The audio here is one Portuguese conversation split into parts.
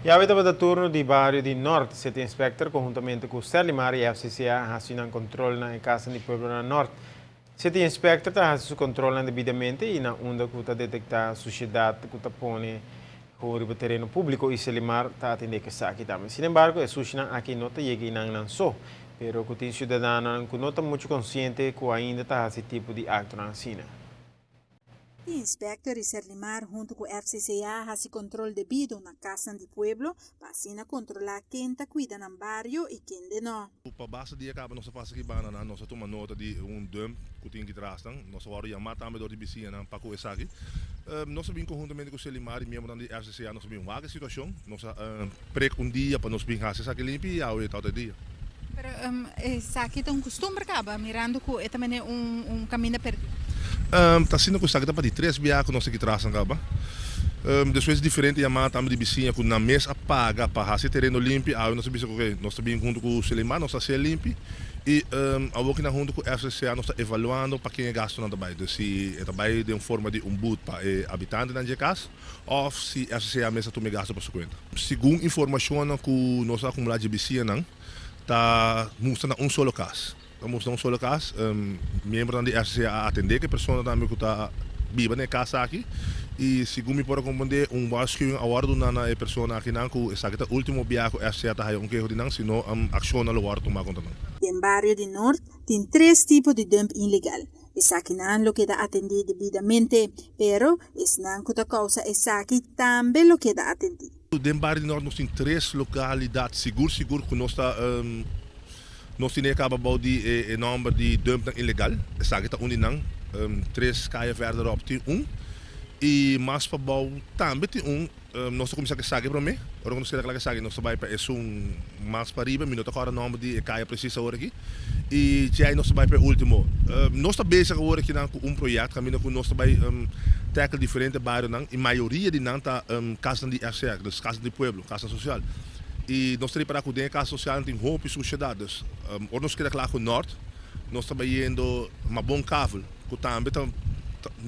E avete da turno di Barrio di Nord, siete inspector conjuntamente con Sterlimar e FCCA hasinan control na casa di Pueblo na Nord. Siete inspector ta hasu control debidamente e na onda kuta detecta sociedade kuta pone o terreno público e Selimar ta atende que sa aqui também. Sin embargo, é susina aqui nota yegi nang nan so, pero kutin cidadano ku nota muito consciente ku ainda ta esse tipo de acto na sina. O inspector Limar junto com o FCCA hace control debido na casa do pueblo para assim controlar quem está cuidando no bairro e quem não. Para base dia acaba nossa fase aqui banana, nossa toma nota de dump que tem que trastan, nossa hora já mata também do de bicina para com essa aqui. Nós vim conjuntamente com o Selimar e membro da FCCA nós vim uma situação, nossa prek dia para nós vir fazer aqui limpo e ao tal dia. Pero essa aqui tem costume acaba mirando que é também caminho perdido. Tá sendo que está para de 3 biacos nós aqui trastan acaba. Depois diferente a mata também de bicina que na mesa apaga para fazer terreno limpo, aí nós sabemos que nós também junto com o Selimar nós ser limpo e a outra na junto com a FCCA nós está evaluando para quem é gasto na trabalho, então se é trabalho de uma forma de boot para habitante na casa ou se a FCCA mesmo toma gasto para sua conta. Segundo informação que nós acumulamos de bicina tá mostrando um solo caso. Estamos num solo caso, membro da FCCA atender que a pessoa também que está viva na casa aqui e segundo me pode compreender waarschuwing award na pessoa aqui não que essa que último biaco FCCA tá aí que não senão ação na lugar tomar conta não. No barrio de Norte tem 3 tipos de dump ilegal. Essa aqui não lo queda atendido devidamente, pero es não que causa essa aqui também lo queda atendido. No barrio de Norte nós tem 3 localidades seguro que nós está nós temos acaba de número de dump ilegal. Essa aqui tá onde não 3 caia verderop tem e mais para bom também tem nós começamos a sair para mim agora nós queremos que sair nós vai para é mais para riba minuto agora nome de caia precisa agora aqui e já nós vai para último nós está bezig agora aqui com projeto caminho com nós vai tackle diferente bairro não e maioria de não tá casa de FCA das casas de pueblo casa social e nós temos para cuidar casa social tem roupa e sociedades ou nós queremos lá com o norte nós estamos indo uma bom cavalo que também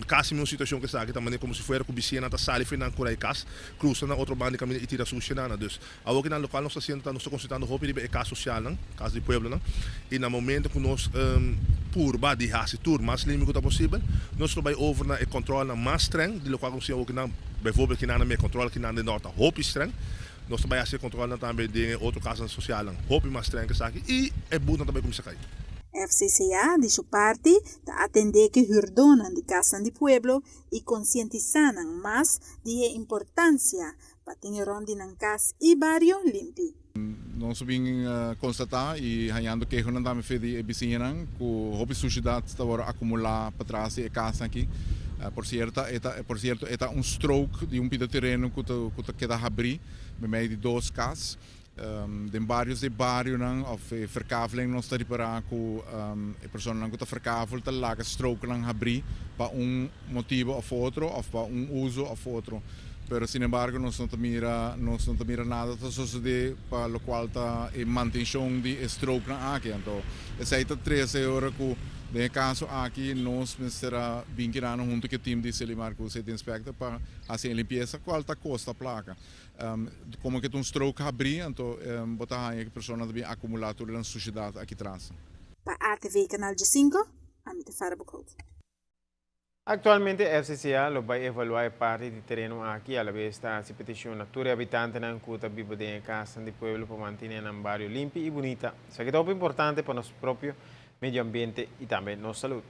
caso uma situação que está aqui também como se fosse com bicina tá sali finan curai cas cruza na outro bando caminho e tira sushi na dus ao que na local nós está nós consultando roupa de casa social não casa de pueblo não e no momento que nós por badi hasi tour mais limpo que possível nós vai over na controle mais streng de local como que na bijvoorbeeld que na me controle que na de norte roupa streng nós vai fazer controle também de outro casa social não roupa mais streng que está aqui e é bom também como se cai FCCA, de sua parte, está atender que hurdonan de casa de pueblo e conscientizando mais de importância para ter ronde na casa e barrio limpo. Nós vim constatar e hanyando que não dá me fez de bicina que a sociedade está agora acumular para trás e casa aqui. Por certo, é stroke de pida terreno que queda abrir, meio de 2 casas. De vários de bairro não of verkaveling não está reparar que a pessoa não está verkavel está lá que stroke não abrir para motivo ou outro ou para uso ou outro pero sin embargo não está mira nada está suceder para o qual está a manutenção de stroke não aqui então essa aí está 13 horas que de caso aqui nós será vinculando junto com o time de Selimar com o set inspector para fazer a limpeza qual está custa a placa como que um stroke abrir então botar aí que a pessoa também acumular toda a sujidade aqui atrás. Para a ATV Canal de 5, a mim te fará bucode. Actualmente a FCCA lo vai evaluar parte de terreno aqui, a vez está se peticiona tutti abitanti na cuta vivo de casa de pueblo para mantener un barrio limpo e bonita. Isso aqui é muito importante para nosso próprio meio ambiente e também nossa saúde.